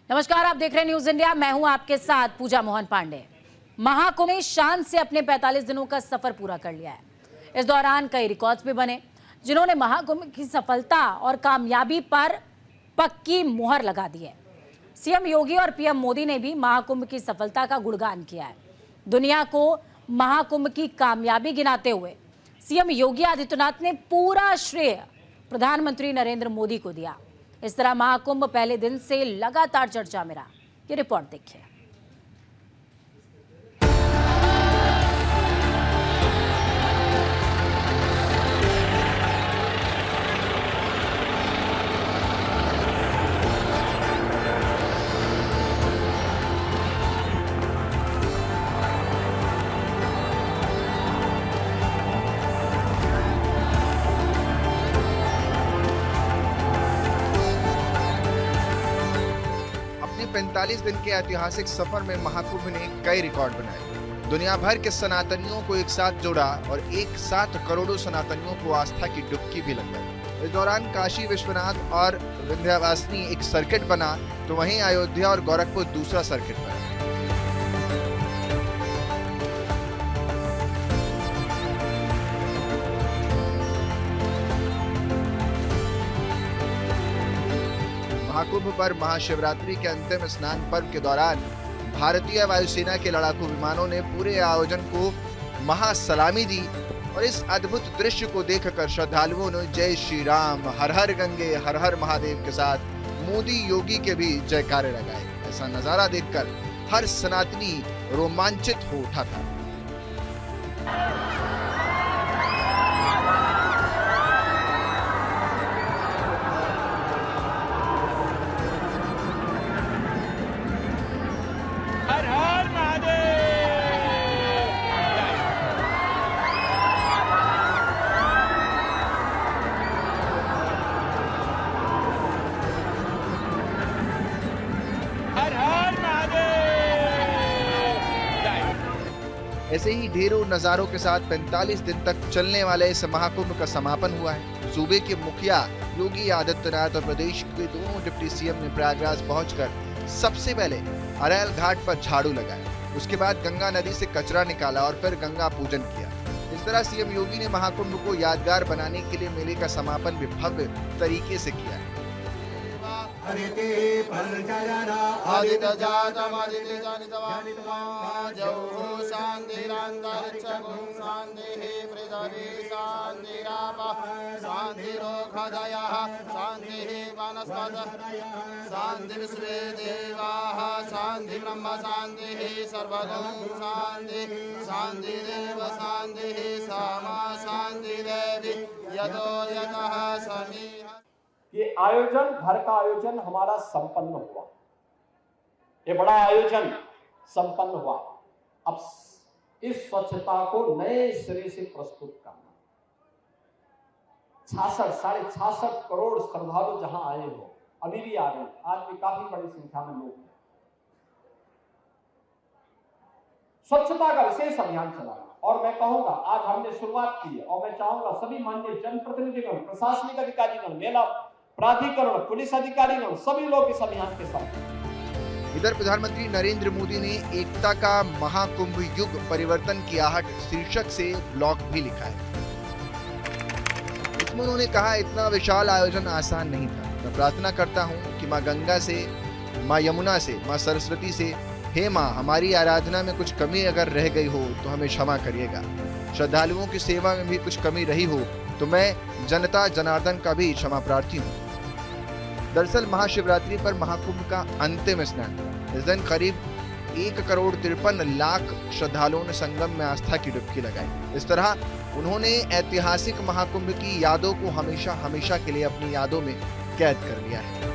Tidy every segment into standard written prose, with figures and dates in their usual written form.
नमस्कार, आप देख रहे हैं न्यूज इंडिया। मैं हूं आपके साथ पूजा मोहन पांडे। महाकुंभ ने शान से अपने 45 दिनों का सफर पूरा कर लिया है। इस दौरान कई रिकॉर्ड्स भी बने, जिन्होंने महाकुंभ की सफलता और कामयाबी पर पक्की मुहर लगा दी है। सीएम योगी और पीएम मोदी ने भी महाकुंभ की सफलता का गुणगान किया है। दुनिया को महाकुंभ की कामयाबी गिनाते हुए सीएम योगी आदित्यनाथ ने पूरा श्रेय प्रधानमंत्री नरेंद्र मोदी को दिया। इस तरह महाकुंभ पहले दिन से लगातार चर्चा में रहा। ये रिपोर्ट देखिए। अपने 45 दिन के ऐतिहासिक सफर में महाकुंभ ने कई रिकॉर्ड बनाए। दुनिया भर के सनातनियों को एक साथ जोड़ा और एक साथ करोड़ों सनातनियों को आस्था की डुबकी भी लगाई। इस दौरान काशी विश्वनाथ और विंध्यवासिनी एक सर्किट बना, तो वहीं अयोध्या और गोरखपुर दूसरा सर्किट बना। महाकुंभ पर महाशिवरात्रि के अंतिम स्नान पर्व के दौरान भारतीय वायुसेना के लड़ाकू विमानों ने पूरे आयोजन को महासलामी दी और इस अद्भुत दृश्य को देखकर श्रद्धालुओं ने जय श्री राम, हर हर गंगे, हर हर महादेव के साथ मोदी योगी के भी जयकारे लगाए। ऐसा नजारा देखकर हर सनातनी रोमांचित हो उठा था। हर हर महादेव। हर हर महादेव। ऐसे ही ढेरों नजारों के साथ 45 दिन तक चलने वाले इस महाकुंभ का समापन हुआ है। सूबे के मुखिया योगी आदित्यनाथ और प्रदेश के दोनों डिप्टी सीएम ने प्रयागराज पहुंचकर सबसे पहले अरैल घाट पर झाड़ू लगाया। उसके बाद गंगा नदी से कचरा निकाला और फिर गंगा पूजन किया। इस तरह सीएम योगी ने महाकुंभ को यादगार बनाने के लिए मेले का समापन भी भव्य तरीके से किया। शांति विश्वे देवाः शांति ब्रह्म शांति सर्वगं शांति शांति देव शांति सामा शांति देवी यतो यतः समीह। ये आयोजन, घर का आयोजन हमारा संपन्न हुआ। ये बड़ा आयोजन संपन्न हुआ। अब इस स्वच्छता को नए सिरे से प्रस्तुत करना। 66 करोड़ श्रद्धालु जहां आए हो, अभी भी आ रहे हैं, आज भी काफी बड़ी संख्या में लोग हैं। स्वच्छता का विशेष अभियान चलाना, और मैं कहूंगा आज हमने शुरुआत की है और मैं चाहूंगा सभी माननीय जनप्रतिनिधिगण, प्रशासनिक अधिकारीगण, मेला प्राधिकरण, पुलिस अधिकारीगण, सभी लोग इस अभियान के साथ। इधर प्रधानमंत्री नरेंद्र मोदी ने एकता का महाकुंभ युग परिवर्तन की आहट शीर्षक से ब्लॉग भी लिखा है। इसमें उन्होंने कहा, इतना विशाल आयोजन आसान नहीं था। मैं प्रार्थना करता हूं कि मां गंगा से, मां यमुना से, मां सरस्वती से, हे मां, हमारी आराधना में कुछ कमी अगर रह गई हो तो हमें क्षमा करिएगा। श्रद्धालुओं की सेवा में भी कुछ कमी रही हो तो मैं जनता जनार्दन का भी क्षमा प्रार्थी हूँ। दरअसल महाशिवरात्रि पर महाकुंभ का अंतिम स्नान हुआ। इस दिन करीब 1,53,00,000 श्रद्धालुओं ने संगम में आस्था की डुबकी लगाई। इस तरह उन्होंने ऐतिहासिक महाकुंभ की यादों को हमेशा हमेशा के लिए अपनी यादों में कैद कर लिया है।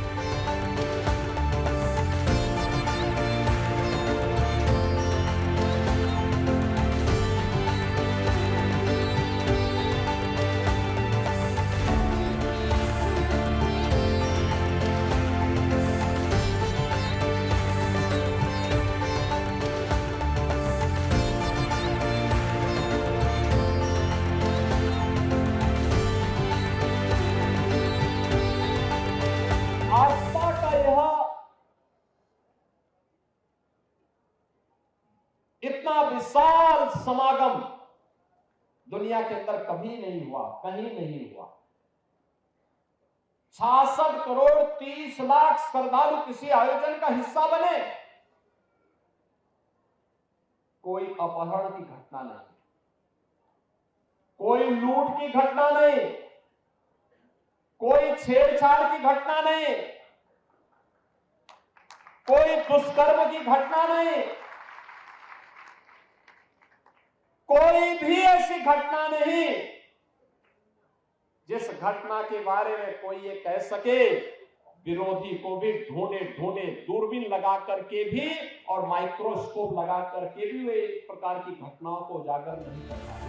विशाल समागम दुनिया के अंदर कभी नहीं हुआ, कहीं नहीं हुआ। 66 करोड़ 30 लाख श्रद्धालु किसी आयोजन का हिस्सा बने। कोई अपहरण की घटना नहीं, कोई लूट की घटना नहीं, कोई छेड़छाड़ की घटना नहीं, कोई दुष्कर्म की घटना नहीं, कोई भी ऐसी घटना नहीं जिस घटना के बारे में कोई ये कह सके विरोधी को भी ढूंढे ढूंढे दूरबीन लगा करके भी और माइक्रोस्कोप लगा करके भी वे इस प्रकार की घटनाओं को उजागर नहीं कर पाए।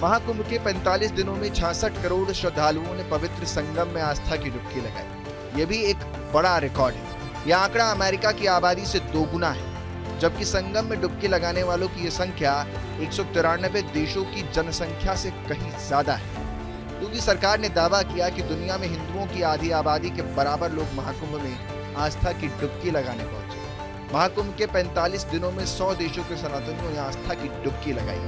महाकुंभ के 45 दिनों में 66 करोड़ श्रद्धालुओं ने पवित्र संगम में आस्था की डुबकी लगाई। ये भी एक बड़ा रिकॉर्ड है। यह आंकड़ा अमेरिका की आबादी से 2 गुना है, जबकि संगम में डुबकी लगाने वालों की यह संख्या 193 देशों की जनसंख्या से कहीं ज्यादा है। क्योंकि सरकार ने दावा किया कि दुनिया में हिंदुओं की आधी आबादी के बराबर लोग महाकुंभ में आस्था की डुबकी लगाने पहुंचे। महाकुंभ के 45 दिनों में 100 देशों के सनातनियों ने आस्था की डुबकी लगाई।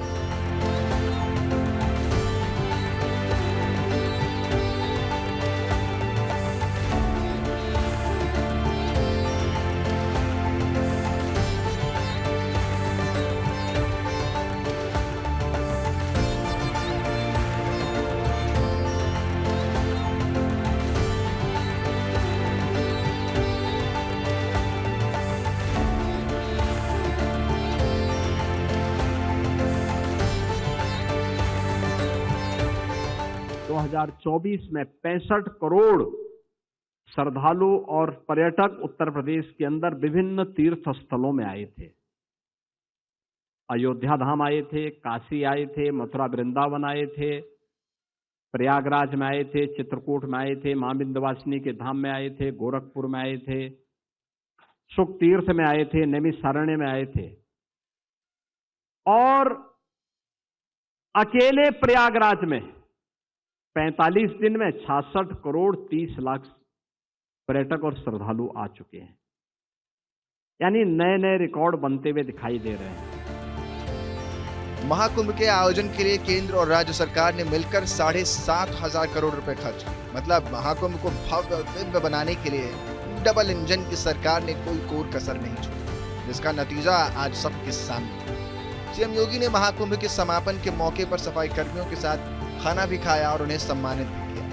2024 में 65 करोड़ श्रद्धालु और पर्यटक उत्तर प्रदेश के अंदर विभिन्न तीर्थ स्थलों में आए थे। अयोध्या धाम आए थे, काशी आए थे, मथुरा वृंदावन आए थे, प्रयागराज में आए थे, चित्रकूट में आए थे, मां विंध्यवासिनी के धाम में आए थे, गोरखपुर में आए थे, सुख तीर्थ में आए थे, नैमिषारण्य में आए थे। और अकेले प्रयागराज में 45 दिन में 66 करोड़ 30 लाख पर्यटक और श्रद्धालु आ चुके हैं। यानी नए नए रिकॉर्ड बनते हुए दिखाई दे रहे हैं। महाकुंभ के आयोजन के लिए केंद्र और राज्य सरकार ने मिलकर 7,500 करोड़ रुपए खर्च किए। मतलब महाकुंभ को भव्य दिव्य बनाने के लिए डबल इंजन की सरकार ने कोई कोर कसर नहीं छोड़ी, जिसका नतीजा आज सबके सामने। सीएम योगी ने महाकुंभ के समापन के मौके पर सफाई कर्मियों के साथ खाना भी खाया और उन्हें सम्मानित भी किया।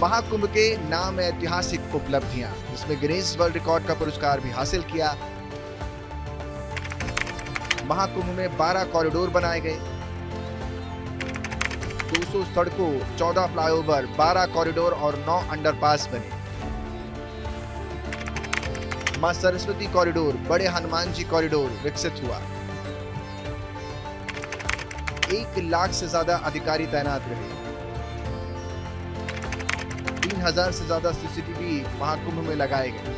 महाकुंभ के नाम ऐतिहासिक उपलब्धियां, जिसमें गिनीज वर्ल्ड रिकॉर्ड का पुरस्कार भी हासिल किया। महाकुंभ में 12 कॉरिडोर बनाए गए, 200 सड़कों, 14 फ्लाईओवर, 12 कॉरिडोर और 9 अंडरपास बने। मां सरस्वती कॉरिडोर, बड़े हनुमान जी कॉरिडोर विकसित हुआ। 1 लाख से ज्यादा अधिकारी तैनात रहे। 3000 से ज्यादा सीसीटीवी महाकुंभ में लगाए गए।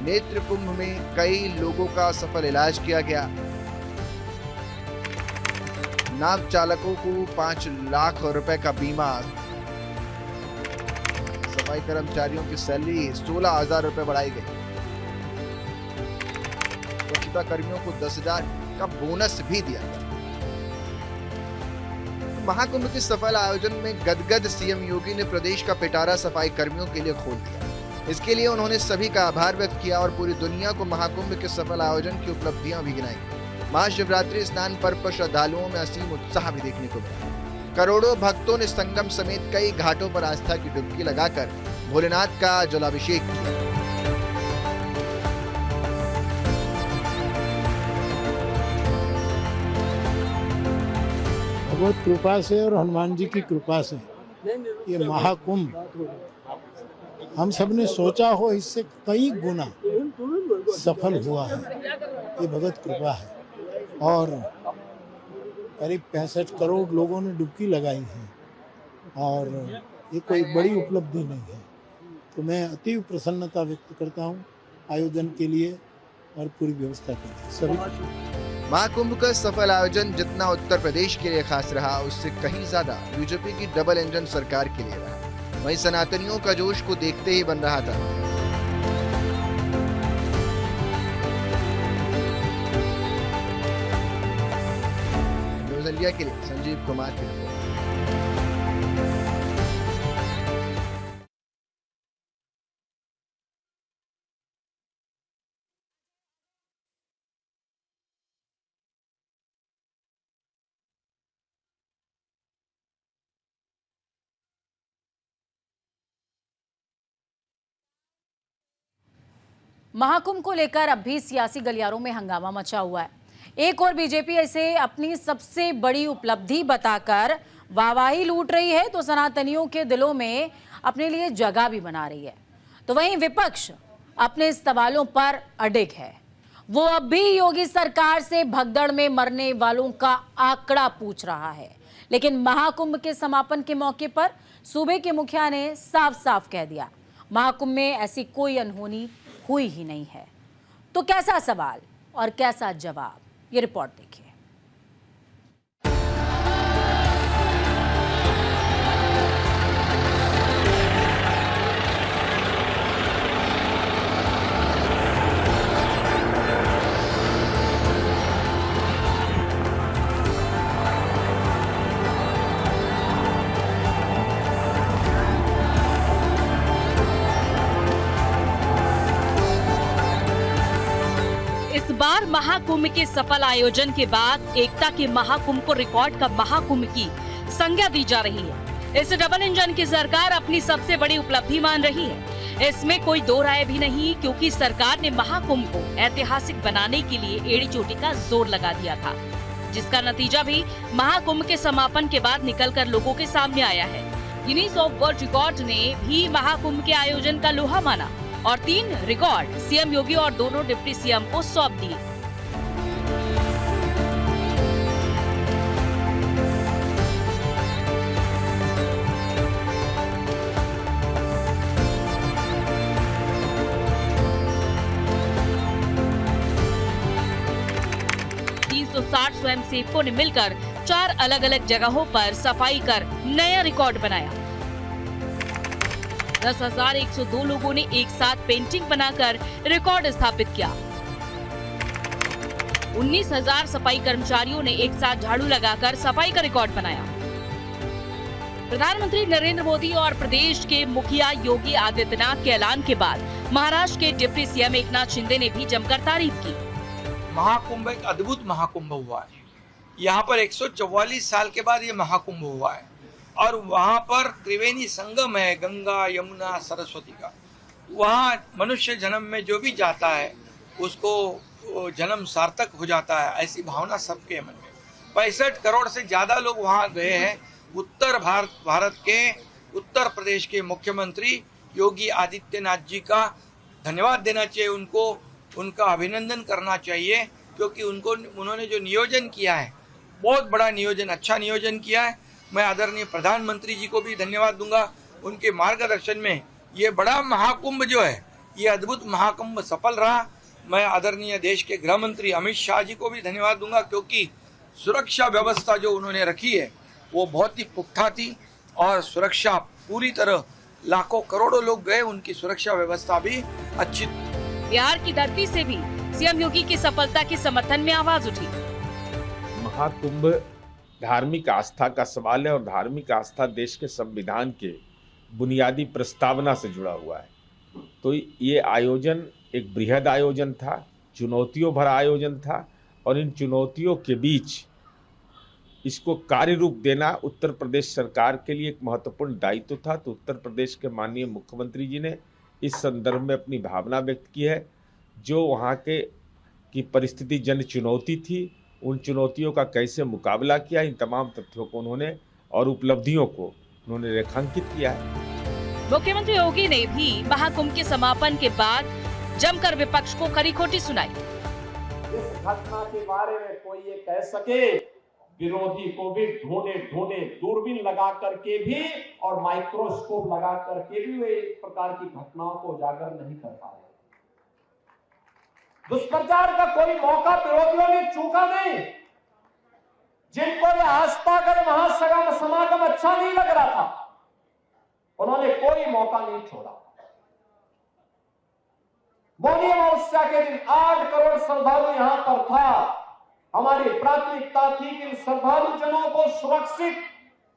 नेत्र कुंभ में कई लोगों का सफल इलाज किया गया। नाव चालकों को 5 लाख रुपए का बीमा। सफाई कर्मचारियों की सैलरी 16,000 रुपए बढ़ाई गई। स्वच्छता कर्मियों को 10,000 का बोनस भी दिया गया। महाकुंभ के सफल आयोजन में गदगद सीएम योगी ने प्रदेश का पिटारा सफाई कर्मियों के लिए खोल दिया। इसके लिए उन्होंने सभी का आभार व्यक्त किया और पूरी दुनिया को महाकुंभ के सफल आयोजन की उपलब्धियां भी गिनाई। महाशिवरात्रि स्नान पर्व पर श्रद्धालुओं में असीम उत्साह भी देखने को मिला। करोड़ों भक्तों ने संगम समेत कई घाटों पर आस्था की डुबकी लगाकर भोलेनाथ का जलाभिषेक किया। भगवत कृपा से और हनुमान जी की कृपा से ये महाकुंभ हम सब ने सोचा हो इससे कई गुना सफल हुआ है। ये भगवत कृपा है। और करीब 65 करोड़ लोगों ने डुबकी लगाई है और ये कोई बड़ी उपलब्धि नहीं है। तो मैं अतीव प्रसन्नता व्यक्त करता हूँ आयोजन के लिए और पूरी व्यवस्था के लिए सभी। महाकुंभ का सफल आयोजन जितना उत्तर प्रदेश के लिए खास रहा, उससे कहीं ज्यादा बीजेपी की डबल इंजन सरकार के लिए रहा। वहीं सनातनियों का जोश को देखते ही बन रहा था। न्यूज़ इंडिया के लिए संजीव कुमार की रिपोर्ट। महाकुंभ को लेकर अब भी सियासी गलियारों में हंगामा मचा हुआ है। एक और बीजेपी इसे अपनी सबसे बड़ी उपलब्धि बताकर वाहवाही लूट रही है, तो सनातनियों के दिलों में अपने लिए जगह भी बना रही है। तो वहीं विपक्ष अपने सवालों पर अडिग है। वो अब भी योगी सरकार से भगदड़ में मरने वालों का आंकड़ा पूछ रहा है। लेकिन महाकुंभ के समापन के मौके पर सूबे के मुखिया ने साफ साफ कह दिया, महाकुंभ में ऐसी कोई अनहोनी हुई ही नहीं है। तो कैसा सवाल और कैसा जवाब, ये रिपोर्ट देखिए। इस बार महाकुंभ के सफल आयोजन के बाद एकता के महाकुंभ को रिकॉर्ड का महाकुंभ की संज्ञा दी जा रही है। इस डबल इंजन की सरकार अपनी सबसे बड़ी उपलब्धि मान रही है। इसमें कोई दो राय भी नहीं, क्योंकि सरकार ने महाकुंभ को ऐतिहासिक बनाने के लिए एड़ी चोटी का जोर लगा दिया था, जिसका नतीजा भी महाकुंभ के समापन के बाद निकलकर लोगों के सामने आया है। गिनीज ऑफ वर्ल्ड रिकॉर्ड ने भी महाकुंभ के आयोजन का लोहा माना और 3 रिकॉर्ड सीएम योगी और दोनों डिप्टी सीएम को सौंप दिए। स्वयंसेवकों ने मिलकर 4 अलग अलग जगहों पर सफाई कर नया रिकॉर्ड बनाया। 10,102 लोगों ने एक साथ पेंटिंग बनाकर रिकॉर्ड स्थापित किया। 19,000 सफाई कर्मचारियों ने एक साथ झाड़ू लगाकर सफाई का रिकॉर्ड बनाया। प्रधानमंत्री नरेंद्र मोदी और प्रदेश के मुखिया योगी आदित्यनाथ के ऐलान के बाद महाराष्ट्र के डिप्टी सीएम एकनाथ शिंदे ने भी जमकर तारीफ की। महाकुंभ एक अद्भुत महाकुंभ हुआ है। यहाँ पर 144 साल के बाद ये महाकुंभ हुआ है और वहाँ पर त्रिवेणी संगम है, गंगा यमुना सरस्वती का। वहाँ मनुष्य जन्म में जो भी जाता है उसको जन्म सार्थक हो जाता है, ऐसी भावना सबके मन में। 65 करोड़ से ज़्यादा लोग वहाँ गए हैं। उत्तर भारत के उत्तर प्रदेश के मुख्यमंत्री योगी आदित्यनाथ जी का धन्यवाद देना चाहिए, उनका अभिनंदन करना चाहिए, क्योंकि उन्होंने जो नियोजन किया है बहुत बड़ा नियोजन, अच्छा नियोजन किया है। मैं आदरणीय प्रधानमंत्री जी को भी धन्यवाद दूंगा। उनके मार्गदर्शन में ये बड़ा महाकुंभ जो है, ये अद्भुत महाकुंभ सफल रहा। मैं आदरणीय देश के गृह मंत्री अमित शाह जी को भी धन्यवाद दूंगा, क्योंकि सुरक्षा व्यवस्था जो उन्होंने रखी है वो बहुत ही पुख्ता थी और सुरक्षा पूरी तरह, लाखों करोड़ों लोग गए, उनकी सुरक्षा व्यवस्था भी अच्छी। बिहार की धरती से भी सीएम योगी की सफलता के समर्थन में आवाज उठी। महाकुंभ धार्मिक आस्था का सवाल है और धार्मिक आस्था देश के संविधान के बुनियादी प्रस्तावना से जुड़ा हुआ है। तो ये आयोजन एक बृहद आयोजन था, चुनौतियों भरा आयोजन था और इन चुनौतियों के बीच इसको कार्य रूप देना उत्तर प्रदेश सरकार के लिए एक महत्वपूर्ण दायित्व था। तो उत्तर प्रदेश के माननीय मुख्यमंत्री जी ने इस संदर्भ में अपनी भावना व्यक्त की है। जो वहाँ की परिस्थिति जन चुनौती थी, उन चुनौतियों का कैसे मुकाबला किया, इन तमाम तथ्यों को उन्होंने और उपलब्धियों को उन्होंने रेखांकित किया है। मुख्यमंत्री योगी ने भी महाकुंभ के समापन के बाद जमकर विपक्ष को खरी खोटी सुनाई। इस घटना के बारे में कोई ये कह सके, विरोधी को भी ढूंढे दूरबीन लगा करके भी और माइक्रोस्कोप लगा करके भी वे इस प्रकार की घटनाओं को उजागर नहीं कर पा रहे। दुष्प्रचार का कोई मौका विरोधियों ने चूका नहीं। जिनको ये आस्था का महासमागम अच्छा नहीं लग रहा था, उन्होंने कोई मौका नहीं छोड़ा। मौनी अमावस्या के दिन 8 करोड़ श्रद्धालु यहां पर था। हमारी प्राथमिकता थी कि इन श्रद्धालु जनों को सुरक्षित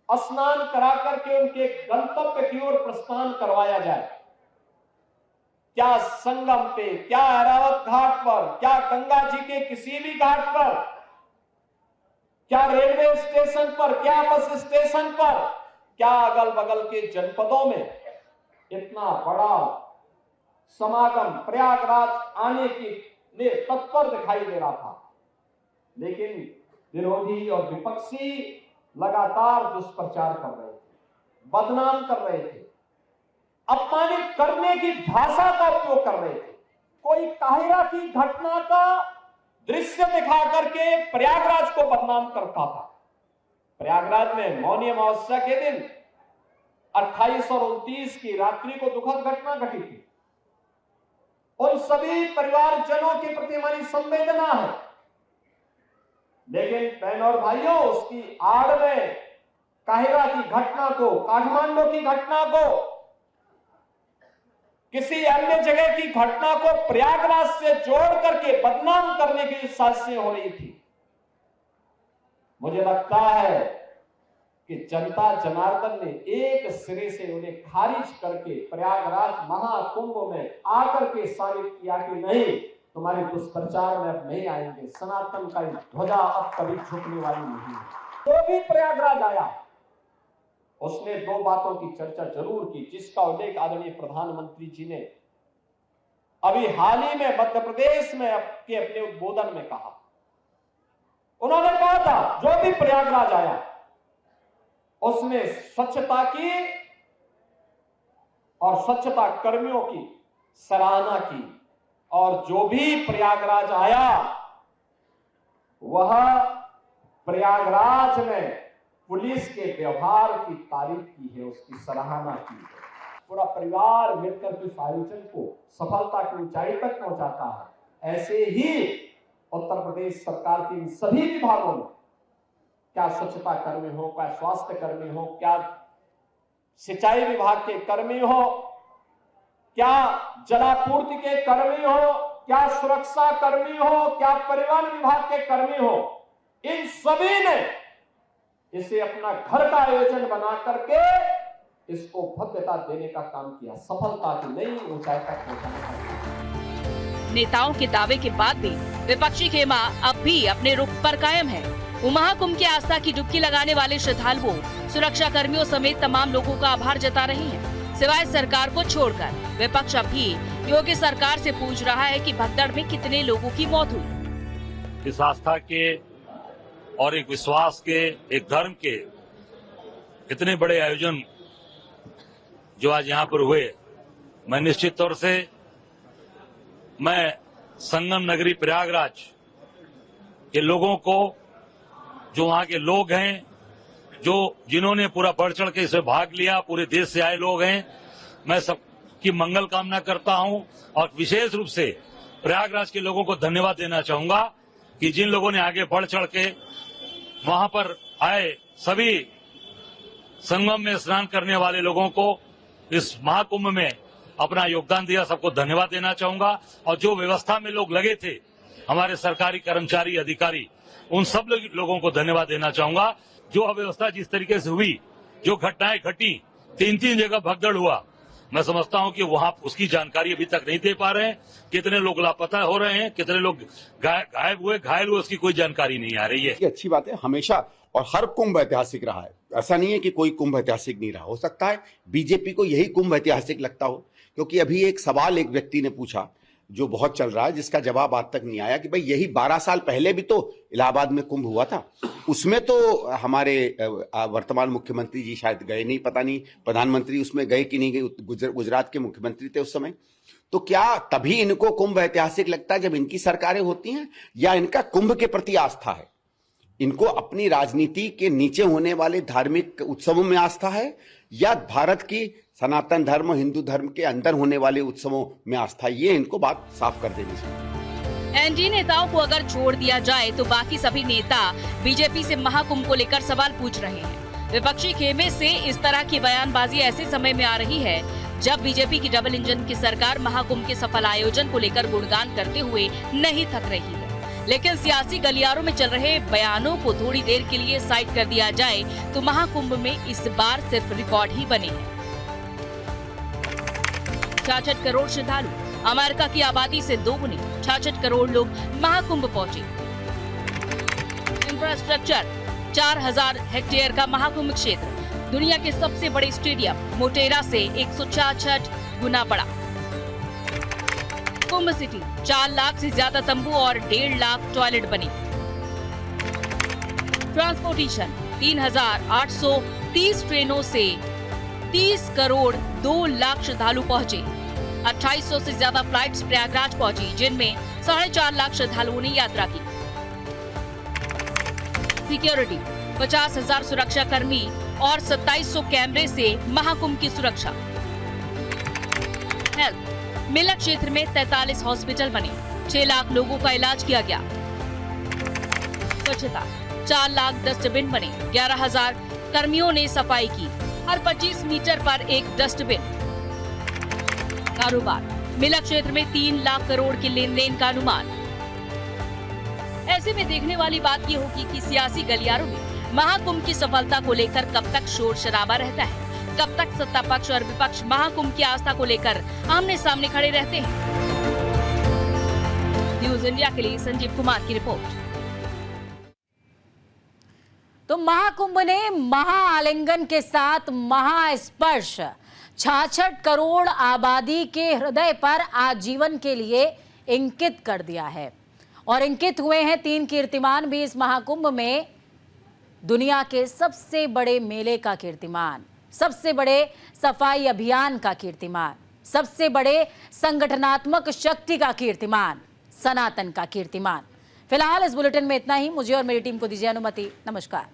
स्नान करा करके उनके गंतव्य की ओर प्रस्थान करवाया जाए। क्या संगम पे, क्या ऐरावत घाट पर, क्या गंगा जी के किसी भी घाट पर, क्या रेलवे स्टेशन पर, क्या बस स्टेशन पर, क्या अगल बगल के जनपदों में इतना बड़ा समागम प्रयागराज आने की तत्पर दिखाई दे रहा था। लेकिन विरोधी और विपक्षी लगातार दुष्प्रचार कर रहे थे, बदनाम कर रहे थे, अपमानित करने की भाषा का उपयोग कर रहे थे। कोई काहिरा की घटना का दृश्य दिखा करके प्रयागराज को बदनाम करता था। प्रयागराज में मौनी अमावस्या के दिन 28 और 29 की रात्रि को दुखद घटना घटी थी। उन सभी परिवारजनों के प्रति हमारी संवेदना है, लेकिन बहनों और भाइयों, उसकी आड़ में काहिरा की घटना को, काठमांडू की घटना को, किसी अन्य जगह की घटना को प्रयागराज से जोड़ करके बदनाम करने की साजिशें हो रही थी। मुझे लगता है कि जनता जनार्दन ने एक सिरे से उन्हें खारिज करके प्रयागराज महाकुंभ में आकर के साबित किया कि नहीं, तुम्हारे दुष्प्रचार में अब नहीं आएंगे, सनातन का ध्वजा अब कभी झुकने वाली नहीं है। तो भी प्रयागराज आया, उसने 2 बातों की चर्चा जरूर की, जिसका उल्लेख आदरणीय प्रधानमंत्री जी ने अभी हाल ही में मध्य प्रदेश में अपने उद्बोधन में कहा। उन्होंने कहा था जो भी प्रयागराज आया उसने स्वच्छता की और स्वच्छता कर्मियों की सराहना की, और जो भी प्रयागराज आया वह प्रयागराज में पुलिस के व्यवहार की तारीफ की है, उसकी सराहना की है। पूरा परिवार मिलकर इस आयोजन को सफलता की ऊंचाई तक पहुंचाता है। ऐसे ही उत्तर प्रदेश सरकार के इन सभी विभागों में, क्या स्वच्छता कर्मी हो, क्या स्वास्थ्य कर्मी हो, क्या सिंचाई विभाग के कर्मी हो, क्या जलापूर्ति के कर्मी हो, क्या सुरक्षा कर्मी हो, क्या परिवहन विभाग के कर्मी हो, इन सभी ने इसे अपना घर का आयोजन बना करके इसको भव्यता देने का काम किया, सफलता की नई ऊंचाई तक पहुंचाने का। नेताओं के दावे के बाद भी विपक्षी खेमा अब भी अपने रुख पर कायम है। वो महाकुंभ की आस्था की डुबकी लगाने वाले श्रद्धालुओं, सुरक्षा कर्मियों समेत तमाम लोगों का आभार जता रहे हैं। सिवाय सरकार को छोड़कर विपक्ष अब भी योगी सरकार से पूछ रहा है कि भगदड़ में कितने लोगों की मौत हुई। इस आस्था के और एक विश्वास के, एक धर्म के इतने बड़े आयोजन जो आज यहाँ पर हुए, मैं निश्चित तौर से मैं संगम नगरी प्रयागराज के लोगों को, जो वहाँ के लोग हैं, जो जिन्होंने पूरा बढ़ चढ़ के इसमें भाग लिया, पूरे देश से आए लोग हैं, मैं सबकी मंगल कामना करता हूँ। और विशेष रूप से प्रयागराज के लोगों को धन्यवाद देना चाहूंगा कि जिन लोगों ने आगे बढ़ चढ़ के वहां पर आए, सभी संगम में स्नान करने वाले लोगों को, इस महाकुंभ में अपना योगदान दिया, सबको धन्यवाद देना चाहूंगा। और जो व्यवस्था में लोग लगे थे, हमारे सरकारी कर्मचारी, अधिकारी, उन सब लोगों को धन्यवाद देना चाहूंगा। जो अव्यवस्था जिस तरीके से हुई, जो घटनाएं घटी, 3 जगह भगदड़ हुआ, मैं समझता हूं कि वहां उसकी जानकारी अभी तक नहीं दे पा रहे हैं। कितने लोग लापता हो रहे हैं, कितने लोग गायब हुए, घायल हुए, उसकी कोई जानकारी नहीं आ रही है। ये अच्छी बात है, हमेशा और हर कुंभ ऐतिहासिक रहा है। ऐसा नहीं है कि कोई कुंभ ऐतिहासिक नहीं रहा। हो सकता है बीजेपी को यही कुंभ ऐतिहासिक लगता हो, क्योंकि अभी एक सवाल एक व्यक्ति ने पूछा जो बहुत चल रहा है, जिसका जवाब आज तक नहीं आया कि भाई यही 12 साल पहले भी तो इलाहाबाद में कुंभ हुआ था, उसमें तो हमारे वर्तमान मुख्यमंत्री जी शायद गए नहीं, पता नहीं प्रधानमंत्री उसमें गए कि नहीं गए, गुजरात के मुख्यमंत्री थे उस समय। तो क्या तभी इनको कुंभ ऐतिहासिक लगता है जब इनकी सरकारें होती हैं, या इनका कुंभ के प्रति आस्था है? इनको अपनी राजनीति के नीचे होने वाले धार्मिक उत्सवों में आस्था है, या भारत की सनातन धर्म हिंदू धर्म के अंदर होने वाले उत्सवों में आस्था? ये इनको बात साफ कर देनी चाहिए। एनडीए नेताओं को अगर छोड़ दिया जाए तो बाकी सभी नेता बीजेपी से महाकुंभ को लेकर सवाल पूछ रहे हैं। विपक्षी खेमे से इस तरह की बयानबाजी ऐसे समय में आ रही है जब बीजेपी की डबल इंजन की सरकार महाकुंभ के सफल आयोजन को लेकर गुणगान करते हुए नहीं थक रही है। लेकिन सियासी गलियारों में चल रहे बयानों को थोड़ी देर के लिए साइड कर दिया जाए तो महाकुंभ में इस बार सिर्फ रिकॉर्ड ही बने हैं। 66 करोड़ श्रद्धालु, अमेरिका की आबादी से दोगुने 66 करोड़ लोग महाकुंभ पहुंचे। इंफ्रास्ट्रक्चर 4000 हेक्टेयर का महाकुंभ क्षेत्र, दुनिया के सबसे बड़े स्टेडियम मोटेरा से 166 गुना बड़ा। कुंभ सिटी 4 लाख से ज्यादा तंबू और 1.5 लाख टॉयलेट बने। ट्रांसपोर्टेशन 3830 ट्रेनों से 30 करोड़ 2 लाख श्रद्धालु पहुंचे। 2800 से ज्यादा फ्लाइट्स प्रयागराज पहुंची, जिनमें 4.5 लाख श्रद्धालुओं ने यात्रा की। सिक्योरिटी 50,000 सुरक्षा कर्मी और 2700 कैमरे से महाकुंभ की सुरक्षा। हेल्थ मेला क्षेत्र में 43 हॉस्पिटल बने, 6 लाख लोगों का इलाज किया गया। स्वच्छता 4 लाख डस्टबिन बने, 11,000 कर्मियों ने सफाई की, हर 25 मीटर पर एक डस्टबिन। कारोबार मेला क्षेत्र में 3 लाख करोड़ के लेन देन का अनुमान। ऐसे में देखने वाली बात ये होगी कि सियासी गलियारों में महाकुंभ की सफलता को लेकर कब तक शोर शराबा रहता है, कब तक सत्ता पक्ष और विपक्ष महाकुंभ की आस्था को लेकर आमने सामने खड़े रहते हैं। न्यूज इंडिया के लिए संजीव कुमार की रिपोर्ट। तो महाकुंभ ने महाआलिंगन के साथ महास्पर्श 66 करोड़ आबादी के हृदय पर आजीवन के लिए इंकित कर दिया है। और इंकित हुए हैं 3 कीर्तिमान भी इस महाकुंभ में। दुनिया के सबसे बड़े मेले का कीर्तिमान, सबसे बड़े सफाई अभियान का कीर्तिमान, सबसे बड़े संगठनात्मक शक्ति का कीर्तिमान, सनातन का कीर्तिमान। फिलहाल इस बुलेटिन में इतना ही। मुझे और मेरी टीम को दीजिए अनुमति। नमस्कार।